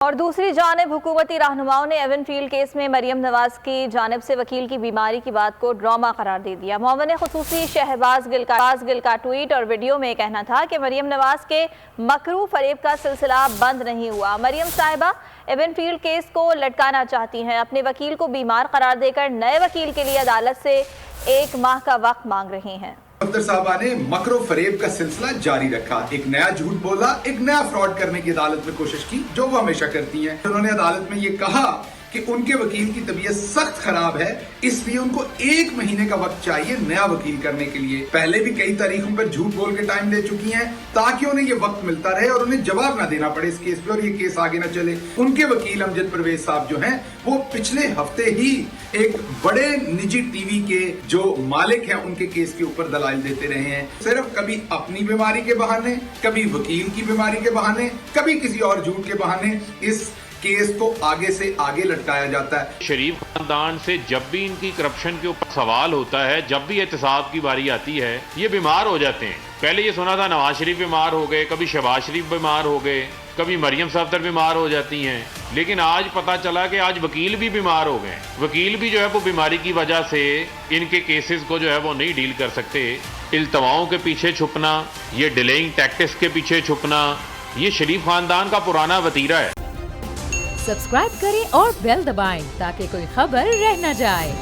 اور دوسری جانب حکومتی رہنماؤں نے ایون فیلڈ کیس میں مریم نواز کی جانب سے وکیل کی بیماری کی بات کو ڈرامہ قرار دے دیا۔ معاون خصوصی شہباز گل کا ٹویٹ اور ویڈیو میں کہنا تھا کہ مریم نواز کے مکرو فریب کا سلسلہ بند نہیں ہوا۔ مریم صاحبہ ایون فیلڈ کیس کو لٹکانا چاہتی ہیں، اپنے وکیل کو بیمار قرار دے کر نئے وکیل کے لیے عدالت سے 1 ماہ کا وقت مانگ رہی ہیں۔ افسر صاحبہ نے مکر و فریب کا سلسلہ جاری رکھا، ایک نیا جھوٹ بولا، ایک نیا فراڈ کرنے کی عدالت میں کوشش کی جو وہ ہمیشہ کرتی ہیں۔ انہوں نے عدالت میں یہ کہا کہ ان کے وکیل کی طبیعت سخت خراب ہے، اس لیے ان کو 1 مہینے کا وقت چاہیے نیا وکیل کرنے کے لیے۔ پہلے بھی کئی تاریخوں پر جھوٹ بول کے ٹائم لے چکی ہیں تاکہ انہیں یہ وقت ملتا رہے اور انہیں جواب نہ دینا پڑے اس کیس پہ اور یہ کیس آگے نہ چلے۔ ان کے وکیل امجد پرویز صاحب جو ہیں وہ پچھلے ہفتے ہی ایک بڑے نجی ٹی وی کے جو مالک ہیں ان کے کیس کے اوپر دلائل دیتے رہے ہیں، صرف کبھی اپنی بیماری کے بہانے، کبھی وکیل کی بیماری کے بہانے، کبھی کسی اور جھوٹ کے بہانے اس کیس کو آگے سے آگے لٹکایا جاتا ہے۔ شریف خاندان سے جب بھی ان کی کرپشن کے اوپر سوال ہوتا ہے، جب بھی احتساب کی باری آتی ہے، یہ بیمار ہو جاتے ہیں۔ پہلے یہ سنا تھا نواز شریف بیمار ہو گئے، کبھی شہباز شریف بیمار ہو گئے، کبھی مریم صفدر بیمار ہو جاتی ہیں، لیکن آج پتا چلا کہ آج وکیل بھی بیمار ہو گئے۔ وکیل بھی جو ہے وہ بیماری کی وجہ سے ان کے کیسز کو جو ہے وہ نہیں ڈیل کر سکتے۔ التواؤں کے پیچھے چھپنا، یہ ڈیلیئنگ ٹیکٹکس کے پیچھے چھپنا، یہ شریف خاندان کا پرانا وتیرہ ہے۔ سبسکرائب کریں اور بیل دبائیں تاکہ کوئی خبر رہ نہ جائے۔